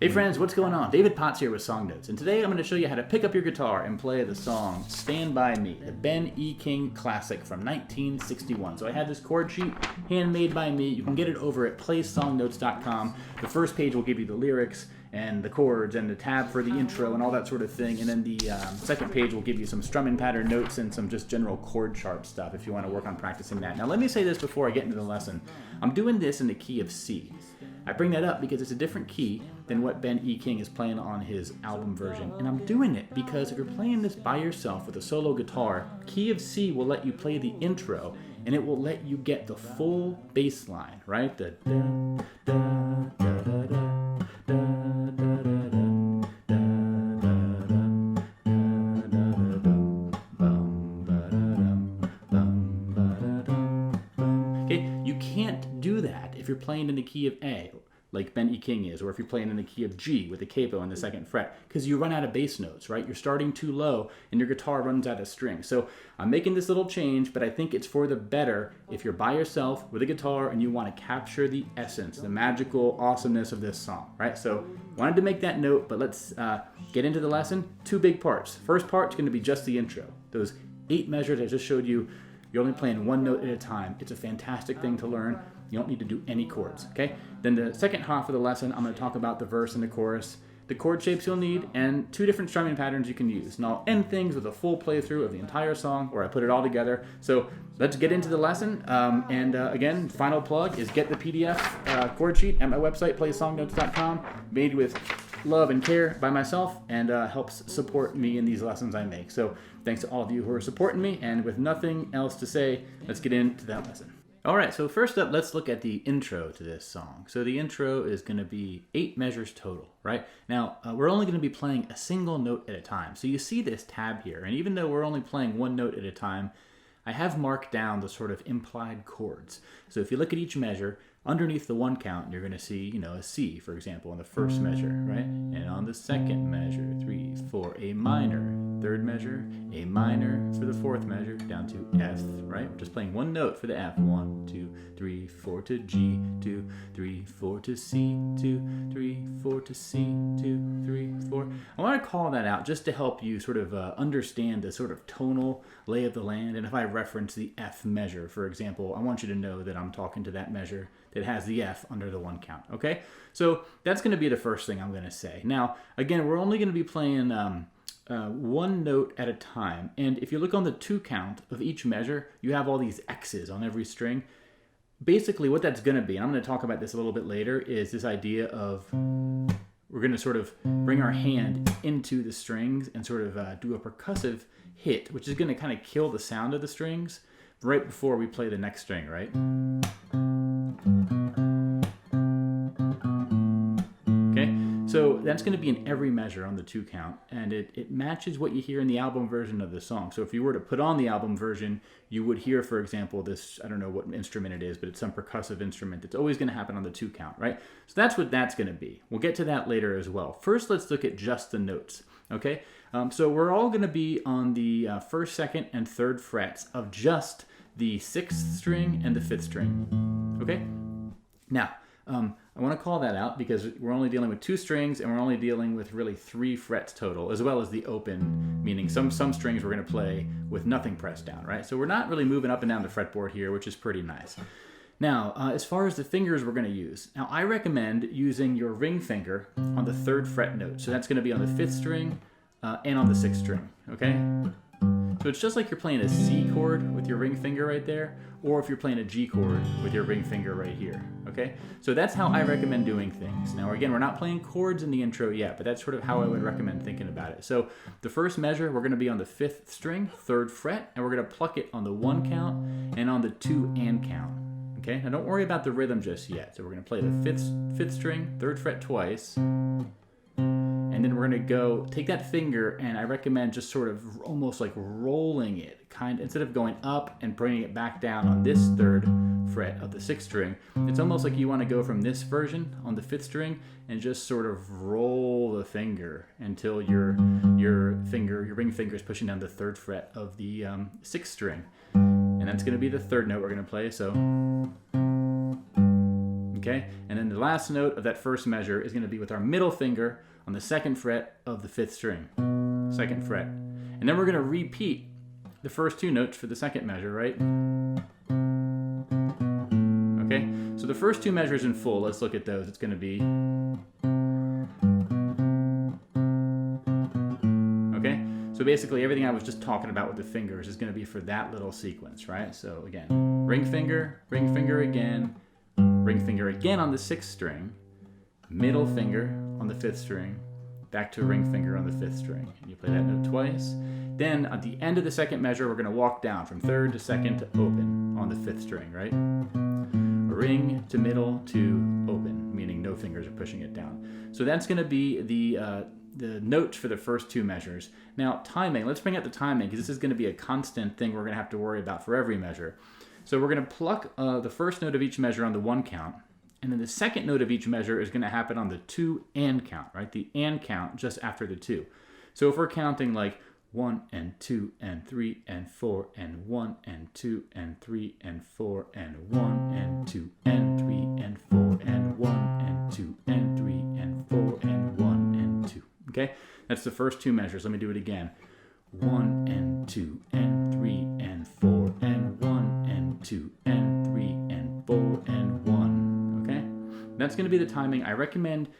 Hey friends, what's going on? David Potts here with Song Notes, and today I'm going to show you how to pick up your guitar and play the song Stand By Me, the Ben E. King classic from 1961. So I had this chord sheet handmade by me. You can get it over at playsongnotes.com. The first page will give you the lyrics and the chords and the tab for the intro and all that sort of thing, and then the second page will give you some strumming pattern notes and some just general chord chart stuff if you want to work on practicing that. Now let me say this before I get into the lesson. I'm doing this in the key of C. I bring that up because it's a different key than what Ben E. King is playing on his album version. And I'm doing it because if you're playing this by yourself with a solo guitar, key of C will let you play the intro and it will let you get the full bass line, right? The da, da, da, da, da, da, da. Okay, you can't do that if you're playing in the key of A, like Ben E. King is, or if you're playing in the key of G with the capo on the second fret, because you run out of bass notes, right? You're starting too low and your guitar runs out of string. So I'm making this little change, but I think it's for the better if you're by yourself with a guitar and you want to capture the essence, the magical awesomeness of this song, right? So wanted to make that note, but let's get into the lesson. Two big parts. First part's going to be just the intro. Those 8 measures I just showed you, you're only playing one note at a time. It's a fantastic thing to learn. You don't need to do any chords, okay? Then the second half of the lesson, I'm going to talk about the verse and the chorus, the chord shapes you'll need, and 2 different strumming patterns you can use. And I'll end things with a full playthrough of the entire song where I put it all together. So let's get into the lesson. Again, final plug is get the PDF chord sheet at my website, playsongnotes.com, made with love and care by myself, and helps support me in these lessons I make. So thanks to all of you who are supporting me, and with nothing else to say, let's get into that lesson. Alright, so first up, let's look at the intro to this song. So the intro is going to be 8 measures total, right? Now, we're only going to be playing a single note at a time. So you see this tab here, and even though we're only playing one note at a time, I have marked down the sort of implied chords. So if you look at each measure, underneath the 1 count, you're going to see, a C, for example, on the first measure, right? And on the second measure, 3, 4, A minor. Third measure, A minor for the 4th measure, down to F, right? We're just playing one note for the F. 1, 2, 3, 4 to G, 2, 3, 4 to C, 2, 3, 4 to C, 2, 3, 4. I want to call that out just to help you sort of understand the sort of tonal lay of the land. And if I reference the F measure, for example, I want you to know that I'm talking to that measure that has the F under the 1 count, okay? So that's going to be the first thing I'm going to say. Now, again, we're only going to be playing one note at a time. And if you look on the 2 count of each measure, you have all these X's on every string. Basically, what that's going to be, and I'm going to talk about this a little bit later, is this idea of we're going to sort of bring our hand into the strings and sort of do a percussive hit, which is going to kind of kill the sound of the strings right before we play the next string, right? Okay, so that's going to be in every measure on the 2 count, and it matches what you hear in the album version of the song. So if you were to put on the album version, you would hear, for example, this, I don't know what instrument it is, but it's some percussive instrument. It's always going to happen on the 2 count, right? So that's what that's going to be. We'll get to that later as well. First, let's look at just the notes, okay? So we're all going to be on the 1st, 2nd, and 3rd frets of just the 6th string and the 5th string, okay? Now, I want to call that out because we're only dealing with 2 strings and we're only dealing with really 3 frets total, as well as the open, meaning some strings we're going to play with nothing pressed down, right? So we're not really moving up and down the fretboard here, which is pretty nice. Now, as far as the fingers we're going to use, now I recommend using your ring finger on the 3rd fret note. So that's going to be on the 5th string and on the 6th string, okay? So it's just like you're playing a C chord with your ring finger right there, or if you're playing a G chord with your ring finger right here, okay? So that's how I recommend doing things. Now again, we're not playing chords in the intro yet, but that's sort of how I would recommend thinking about it. So the first measure, we're gonna be on the 5th string, 3rd fret, and we're gonna pluck it on the 1 count and on the 2 and count, okay? Now don't worry about the rhythm just yet. So we're gonna play the 5th string, 3rd fret twice, and then we're going to go take that finger, and I recommend just sort of almost like rolling it, instead of going up and bringing it back down on this 3rd fret of the 6th string. It's almost like you want to go from this version on the 5th string and just sort of roll the finger until your ring finger is pushing down the 3rd fret of the 6th string. And that's going to be the 3rd note we're going to play. So Okay, and then the last note of that first measure is going to be with our middle finger on the 2nd fret of the 5th string, 2nd fret. And then we're going to repeat the first 2 notes for the 2nd measure, right? Okay, so the first 2 measures in full, let's look at those. It's going to be, okay? So basically everything I was just talking about with the fingers is going to be for that little sequence, right? So again, ring finger again, ring finger again on the 6th string, middle finger on the 5th string, back to a ring finger on the 5th string. And you play that note twice. Then at the end of the 2nd measure, we're going to walk down from 3rd to 2nd to open on the 5th string, right? Ring to middle to open, meaning no fingers are pushing it down. So that's going to be the notes for the first 2 measures. Now timing, let's bring out the timing because this is going to be a constant thing we're going to have to worry about for every measure. So we're going to pluck the first note of each measure on the 1 count, and then the 2nd note of each measure is going to happen on the 2 and count, right? The and count just after the 2. So if we're counting like 1 and 2 and 3 and 4 and 1 and 2 and 3 and 4 and 1 and 2 and 3 and 4 and 1 and 2 and 3 and 4 and 1 and 2. Okay? That's the first 2 measures. Let me do it again. 1 and 2 and 3 and 4 and 1 and 2 and 3 and 4 and 1. Okay? That's going to be the timing. I recommend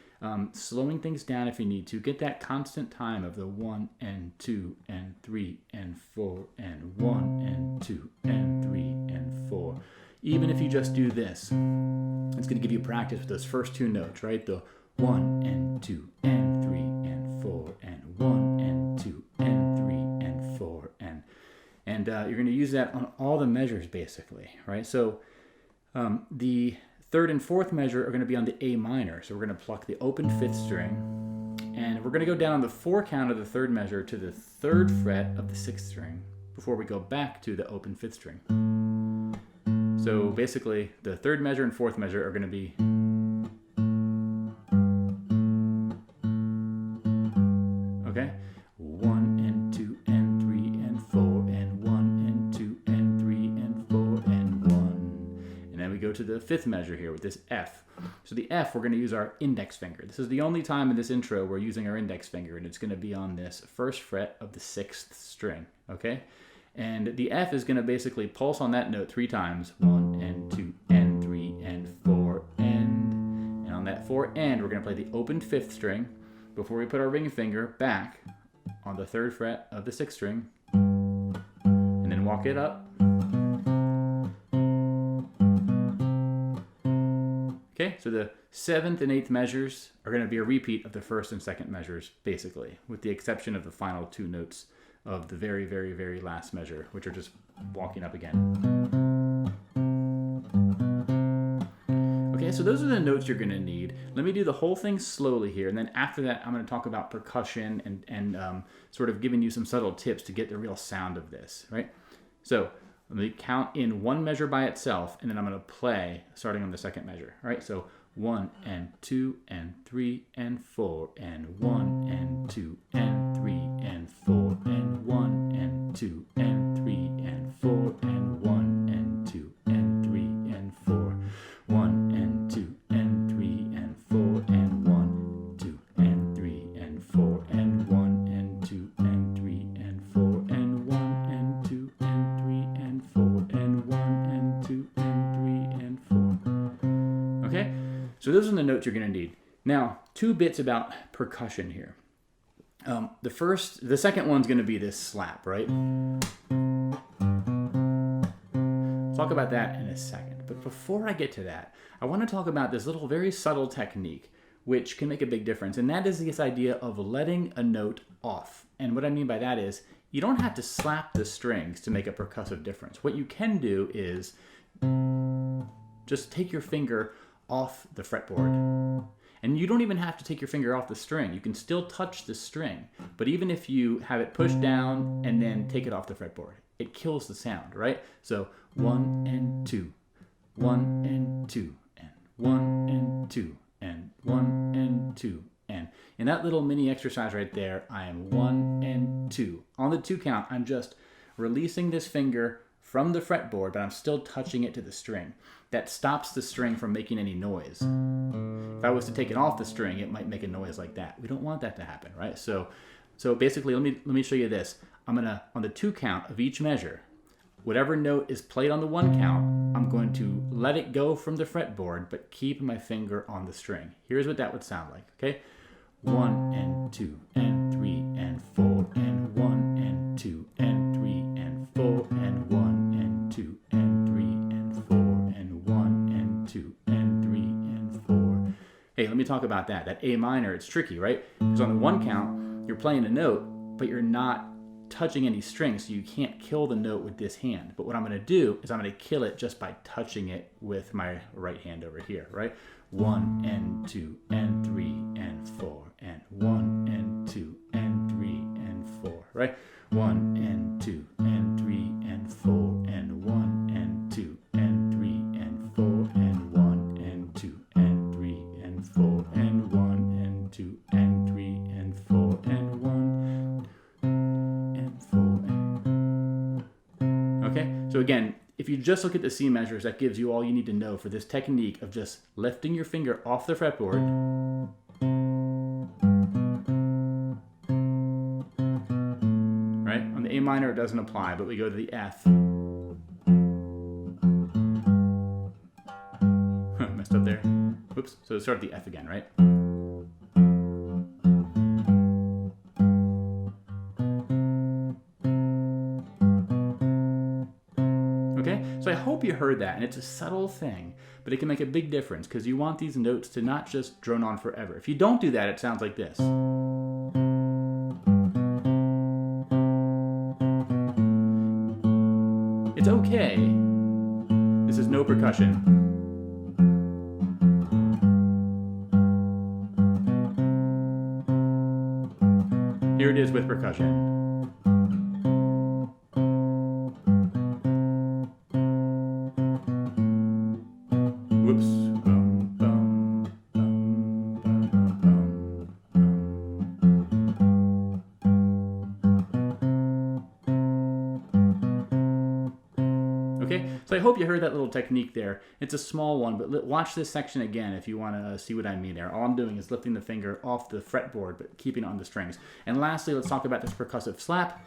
slowing things down if you need to. Get that constant time of the 1 and 2 and 3 and 4 and 1 and 2 and 3 and 4. Even if you just do this, it's going to give you practice with those first 2 notes, right? The 1 and 2 and 3 and 4 and 1 and 2 and 3 and 4 and you're going to use that on all the measures basically, right? So the 3rd and 4th measure are going to be on the A minor. So we're going to pluck the open 5th string, and we're going to go down on the 4 count of the 3rd measure to the 3rd fret of the 6th string before we go back to the open 5th string. So basically the 3rd measure and 4th measure are going to be, okay, 1 and 2 and 3 and 4 and 1 and 2 and 3 and 4 and 1. And then we go to the 5th measure here with this F. So the F, we're going to use our index finger. This is the only time in this intro we're using our index finger, and it's going to be on this 1st fret of the 6th string, okay? And the F is going to basically pulse on that note 3 times, 1 and 2 and 3 and 4 and on that 4 and, we're going to play the opened 5th string before we put our ring finger back on the 3rd fret of the 6th string, and then walk it up. Okay, so the 7th and 8th measures are going to be a repeat of the 1st and 2nd measures, basically, with the exception of the final 2 notes of the very, very, very last measure, which are just walking up again. Okay, so those are the notes you're going to need. Let me do the whole thing slowly here, and then after that, I'm going to talk about percussion and sort of giving you some subtle tips to get the real sound of this, right? So let me count in 1 measure by itself, and then I'm going to play starting on the 2nd measure. All right, so 1 and 2 and 3 and 4 and 1 and 2 and 3 and 4 and 1 and 2 and 3 and 4 and 1 and 2 and 3 and 4. 1 and 2 and 3 and 4 and 1, 2 and 3 and 4 and 1 and 2 and 3 and 4 and 1 and 2 and 3 and 4 and 1 and 2 and 3 and 4. Okay, so those are the notes you're going to need. Now, 2 bits about percussion here. The second one's going to be this slap, right? Talk about that in a second. But before I get to that, I want to talk about this little very subtle technique which can make a big difference, and that is this idea of letting a note off. And what I mean by that is you don't have to slap the strings to make a percussive difference. What you can do is just take your finger off the fretboard. And you don't even have to take your finger off the string. You can still touch the string. But even if you have it pushed down and then take it off the fretboard, it kills the sound, right? So 1 and 2, 1 and 2, and 1 and 2, and 1 and 2, and in that little mini exercise right there, I am 1 and 2. On the 2 count, I'm just releasing this finger from the fretboard, but I'm still touching it to the string. That stops the string from making any noise. If I was to take it off the string, it might make a noise like that. We don't want that to happen, right? So basically, let me show you this. I'm gonna, on the 2 count of each measure, whatever note is played on the 1 count, I'm going to let it go from the fretboard, but keep my finger on the string. Here's what that would sound like, okay? 1 and 2 and 3 and 4 and 1 and 2 and 3 and 4 and 1 and 2 and 3 and 4 and 1 and 2 and 3 and 4. Hey, let me talk about that. That A minor, it's tricky, right? Because on the 1 count, you're playing a note, but you're not touching any strings, so you can't kill the note with this hand. But what I'm going to do is I'm going to kill it just by touching it with my right hand over here, right? 1 and 2 and 3 and 4 and 1 and 2 and 3 and 4, right? 1 and 2 and 3 and 4 and 1 and 2 and 3 and 4 and 1 and 2 and 3 and 4 and 1 and 2 and 3 and 4 and 1 and 4 and... Okay, so again, if you just look at the C measures, that gives you all you need to know for this technique of just lifting your finger off the fretboard. Right? On the A minor, it doesn't apply, but we go to the F. Messed up there. Whoops. So let's start at the F again, right? So I hope you heard that, and it's a subtle thing, but it can make a big difference because you want these notes to not just drone on forever. If you don't do that, it sounds like this. It's okay. This is no percussion. Here it is with percussion. Okay, so I hope you heard that little technique there. It's a small one, but watch this section again if you want to see what I mean there. All I'm doing is lifting the finger off the fretboard, but keeping it on the strings. And lastly, let's talk about this percussive slap.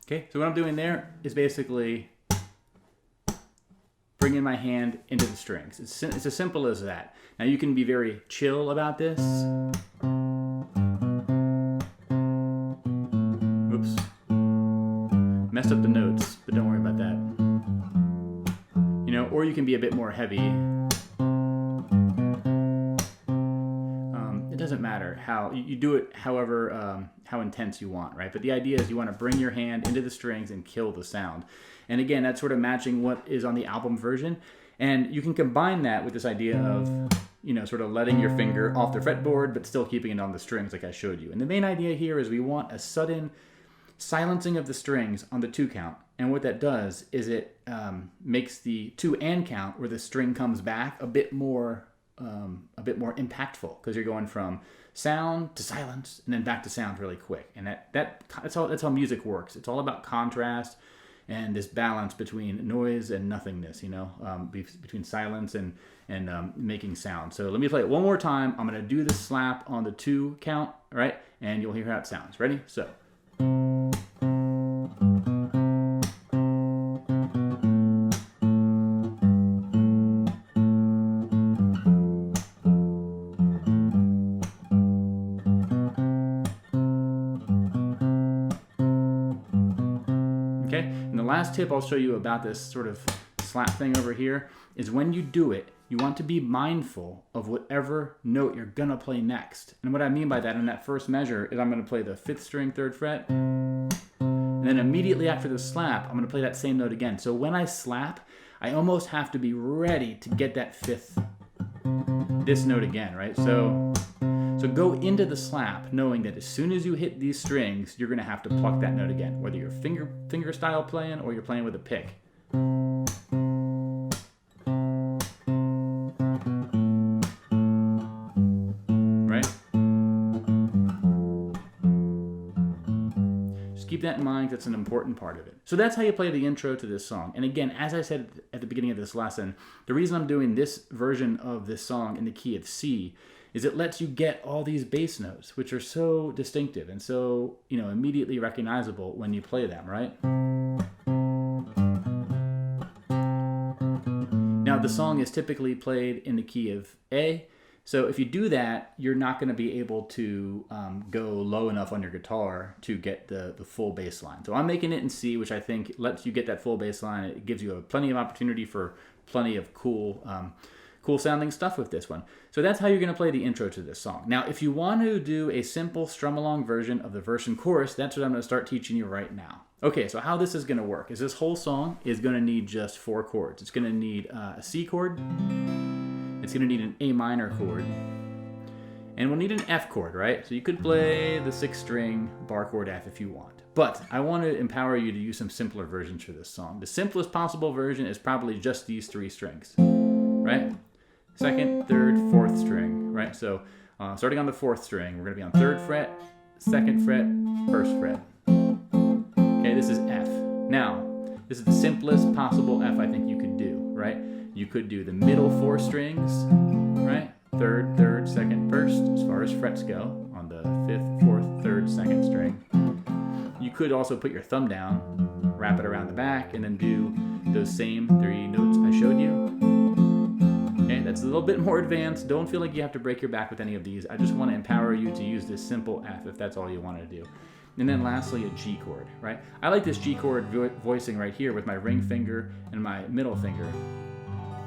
Okay, so what I'm doing there is basically bringing my hand into the strings. It's as simple as that. Now you can be very chill about this. Oops. Messed up the notes, but don't worry about that. You know, or you can be a bit more heavy. It doesn't matter how you do it, however how intense you want, right? But the idea is you want to bring your hand into the strings and kill the sound. And again, that's sort of matching what is on the album version. And you can combine that with this idea of, you know, sort of letting your finger off the fretboard, but still keeping it on the strings like I showed you. And the main idea here is we want a sudden silencing of the strings on the 2 count. And what that does is it makes the 2 and count where the string comes back a bit more impactful, because you're going from sound to silence and then back to sound really quick. And that's how music works. It's all about contrast and this balance between noise and nothingness, you know, between silence and making sound. So let me play it one more time. I'm going to do the slap on the 2 count, right? And you'll hear how it sounds. Ready? So. Okay, and the last tip I'll show you about this sort of slap thing over here is when you do it, you want to be mindful of whatever note you're gonna play next. And what I mean by that in that first measure is I'm gonna play the 5th string 3rd fret, and then immediately after the slap, I'm gonna play that same note again. So when I slap, I almost have to be ready to get that 5th, this note again, right? So So go into the slap knowing that as soon as you hit these strings, you're going to have to pluck that note again, whether you're finger style playing or you're playing with a pick. Right? Just keep that in mind. That's an important part of it. So that's how you play the intro to this song. And again, as I said at the beginning of this lesson, the reason I'm doing this version of this song in the key of C is it lets you get all these bass notes, which are so distinctive and so, immediately recognizable when you play them, right? Now, the song is typically played in the key of A, so if you do that, you're not going to be able to go low enough on your guitar to get the full bass line. So I'm making it in C, which I think lets you get that full bass line. It gives you plenty of opportunity for plenty of cool sounding stuff with this one. So that's how you're going to play the intro to this song. Now, if you want to do a simple strum along version of the verse and chorus, that's what I'm going to start teaching you right now. Okay, so how this is going to work is this whole song is going to need just 4 chords. It's going to need a C chord, it's going to need an A minor chord, and we'll need an F chord, right? So you could play the 6th string bar chord F if you want. But I want to empower you to use some simpler versions for this song. The simplest possible version is probably just these 3 strings, right? 2nd, 3rd, 4th string, right? So starting on the 4th string, we're going to be on 3rd fret, 2nd fret, 1st fret. Okay, this is F. Now, this is the simplest possible F I think you could do, right? You could do the middle 4 strings, right? 3rd, 3rd, 2nd, 1st, as far as frets go, on the 5th, 4th, 3rd, 2nd string. You could also put your thumb down, wrap it around the back, and then do those same 3 notes I showed you. Okay, that's a little bit more advanced. Don't feel like you have to break your back with any of these. I just want to empower you to use this simple F if that's all you want to do. And then lastly, a G chord, right? I like this G chord voicing right here with my ring finger and my middle finger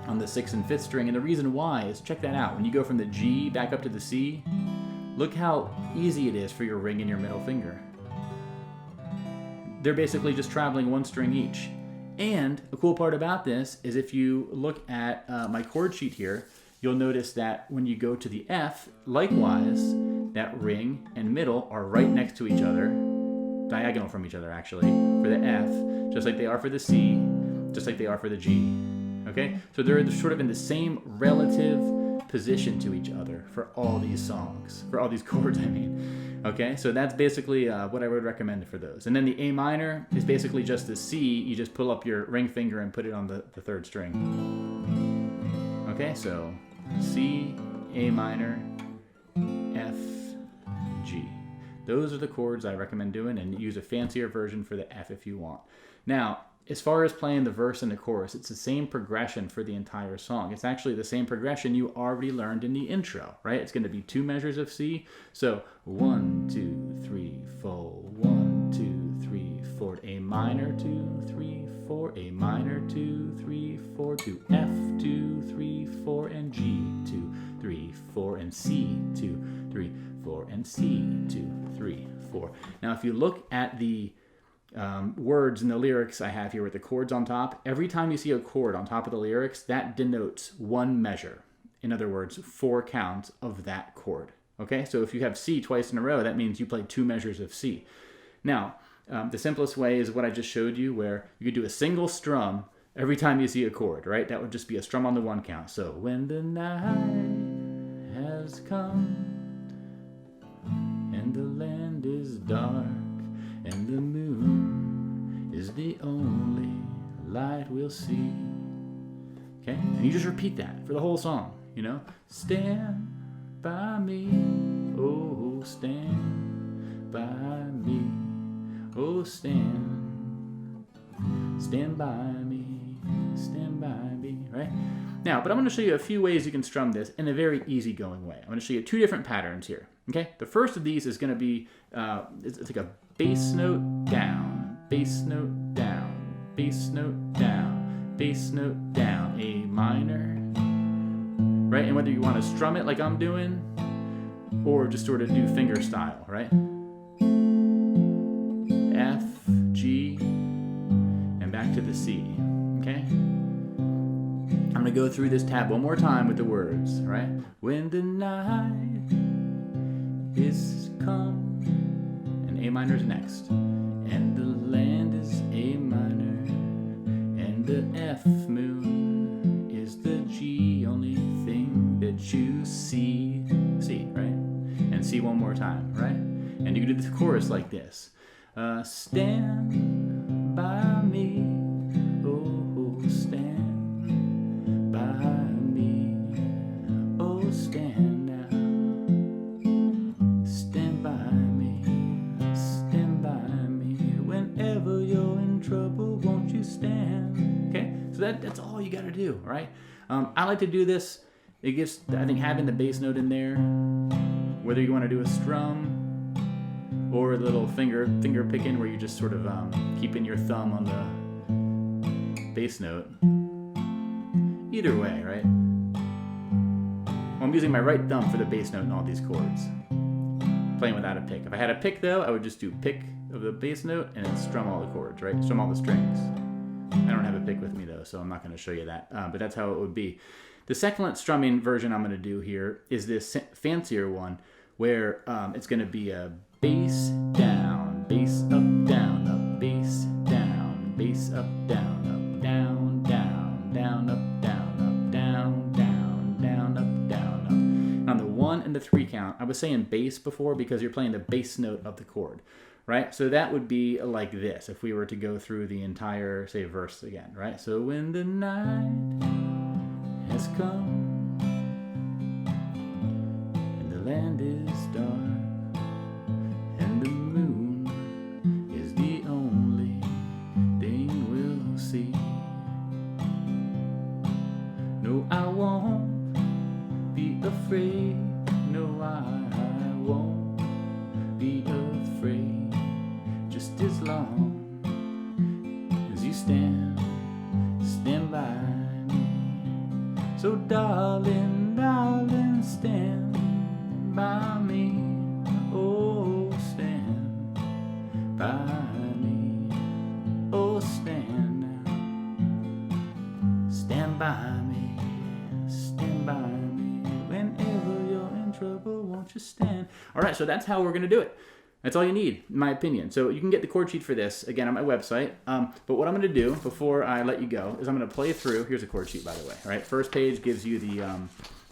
on the 6th and 5th string. And the reason why is, check that out. When you go from the G back up to the C, look how easy it is for your ring and your middle finger. They're basically just traveling 1 string each. And the cool part about this is if you look at my chord sheet here, you'll notice that when you go to the F, likewise, that ring and middle are right next to each other, diagonal from each other actually, for the F, just like they are for the C, just like they are for the G. Okay? So they're sort of in the same relative position to each other for all these songs, for all these chords, I mean. Okay, so that's basically what I would recommend for those. And then the A minor is basically just the C. You just pull up your ring finger and put it on the 3rd string. Okay, so C, A minor, F, G. Those are the chords I recommend doing, and use a fancier version for the F if you want. Now, as far as playing the verse and the chorus, it's the same progression for the entire song. It's actually the same progression you already learned in the intro, right? It's going to be 2 measures of C. So 1, 2, 3, 4, 1, 2, 3, 4, A minor, 2, 3, 4, A minor, 2, 3, 4, to F, 2, 3, 4, and G, 2, 3, 4, and C, 2, 3, 4, and C, 2, 3, 4. Now, if you look at the words in the lyrics I have here with the chords on top, every time you see a chord on top of the lyrics, that denotes 1 measure. In other words, 4 counts of that chord. Okay, so if you have C twice in a row, that means you play 2 measures of C. Now, the simplest way is what I just showed you, where you could do a single strum every time you see a chord, right? That would just be a strum on the 1 count. So, when the night has come and the land is dark and the moon is the only light we'll see. Okay? And you just repeat that for the whole song, Stand by me, oh, stand by me, oh, stand by me, right? Now, but I'm going to show you a few ways you can strum this in a very easygoing way. I'm going to show you 2 different patterns here, okay? The first of these is going to be, it's like a bass note down, bass note down, bass note down, bass note down, A minor, right? And whether you want to strum it like I'm doing, or just sort of do finger style, right? F, G, and back to the C, okay? I'm going to go through this tab one more time with the words, right? When the night is come, and A minor is next, and the land is A minor, and the F moon is the G, only thing that you see, right? And C one more time, right? And you can do the chorus like this. Stand by me, oh, stand by me, oh, stand now. Stand by me, whenever you're in trouble, won't you stand? Okay, so that's all you gotta do, right? I like to do this. It gives, I think, having the bass note in there, whether you want to do a strum or a little finger picking where you just sort of keeping your thumb on the bass note. Either way, right? Well, I'm using my right thumb for the bass note in all these chords. Playing without a pick. If I had a pick though, I would just do pick of the bass note and then strum all the chords, right? Strum all the strings. I don't have a pick with me though, so I'm not going to show you that. But that's how it would be. The second strumming version I'm going to do here is this fancier one where it's going to be a bass down, bass up, bass down, bass up, down, down, down, up, down, down, down, up, down, up. And on the 1 and the 3 count, I was saying bass before because you're playing the bass note of the chord, right? So that would be like this if we were to go through the entire, say, verse again, right? So when the night has come and the land is dark, and the moon is the only thing we'll see. No, I won't be afraid. No, I won't be afraid. Just as long as you stand by me. So darling, darling, stand by me. Oh, stand by me. Oh, stand now. Stand by me. Stand by me. Whenever you're in trouble, won't you stand? All right, so that's how we're going to do it. That's all you need, in my opinion. So you can get the chord sheet for this, again, on my website. But what I'm going to do before I let you go is I'm going to play through. Here's a chord sheet, by the way. All right, first page gives you the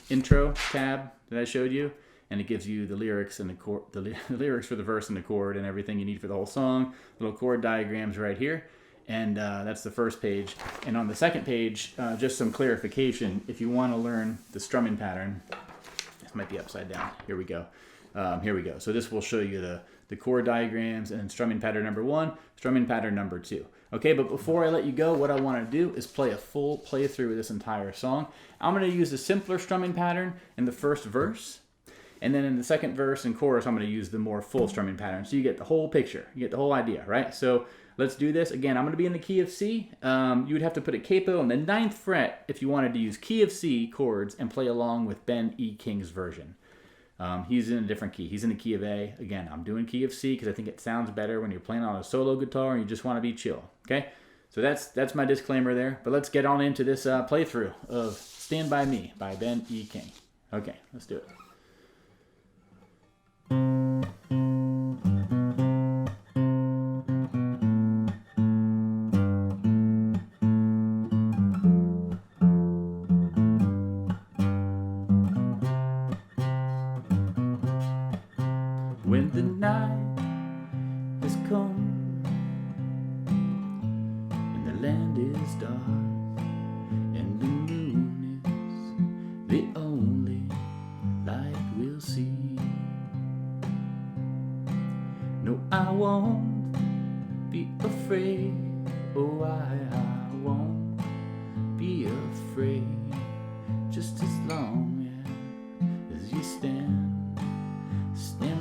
intro tab that I showed you. And it gives you the lyrics and the lyrics for the verse and the chord and everything you need for the whole song. Little chord diagrams right here. And that's the first page. And on the second page, just some clarification. If you want to learn the strumming pattern, this might be upside down. Here we go. Here we go. So this will show you the chord diagrams and strumming pattern number 1, strumming pattern number 2. Okay, but before I let you go, what I want to do is play a full playthrough of this entire song. I'm going to use the simpler strumming pattern in the first verse. And then in the second verse and chorus, I'm going to use the more full strumming pattern. So you get the whole picture. You get the whole idea, right? So let's do this. Again, I'm going to be in the key of C. You would have to put a capo on the 9th fret if you wanted to use key of C chords and play along with Ben E. King's version. He's in a different key. He's in the key of A. Again, I'm doing key of C because I think it sounds better when you're playing on a solo guitar and you just want to be chill. Okay? So that's my disclaimer there. But let's get on into this playthrough of Stand By Me by Ben E. King. Okay, let's do it. When the night has come and the land is dark and the moon is the only light we'll see. No, I won't be afraid. Oh, I won't be afraid. Just as long as you stand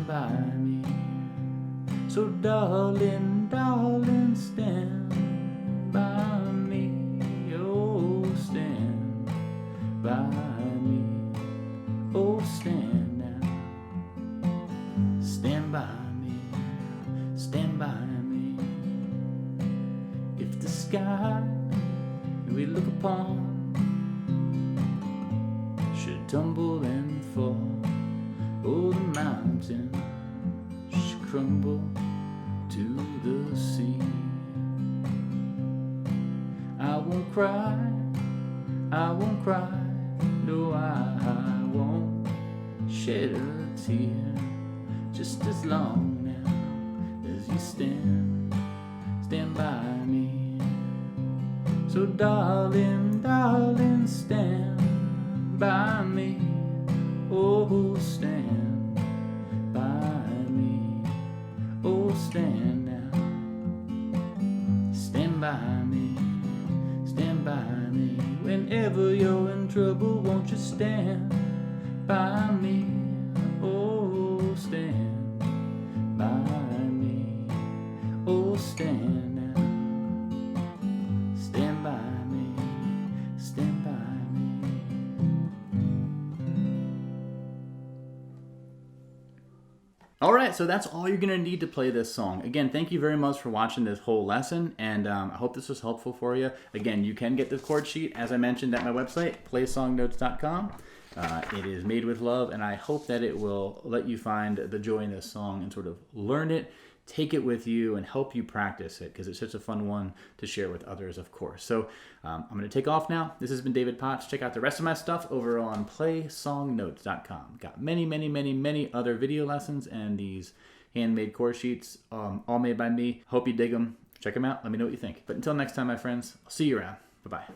by me. So darling, darling, stand by me. Oh, stand by me. Oh, stand now. Stand by me. Stand by me. If the sky we look upon should tumble and fall, Oh, the mountains crumble to the sea. I won't cry, I won't cry, no, I won't shed a tear, just as long now as you stand by me. So darling, darling, stand by me, oh, stand by me, oh, stand now, stand by me, stand by me. Whenever you're in trouble, won't you stand by me, oh, stand by me, oh, stand now, stand by me, stand by me. Alright, so that's all you're going to need to play this song. Again, thank you very much for watching this whole lesson, and I hope this was helpful for you. Again, you can get the chord sheet, as I mentioned, at my website, playsongnotes.com. It is made with love, and I hope that it will let you find the joy in this song and sort of learn it, take it with you, and help you practice it, because it's such a fun one to share with others, of course. So I'm going to take off now. This has been David Potts. Check out the rest of my stuff over on playsongnotes.com. Got many, many, many, many other video lessons and these handmade chord sheets, all made by me. Hope you dig them. Check them out. Let me know what you think. But until next time, my friends, I'll see you around. Bye-bye.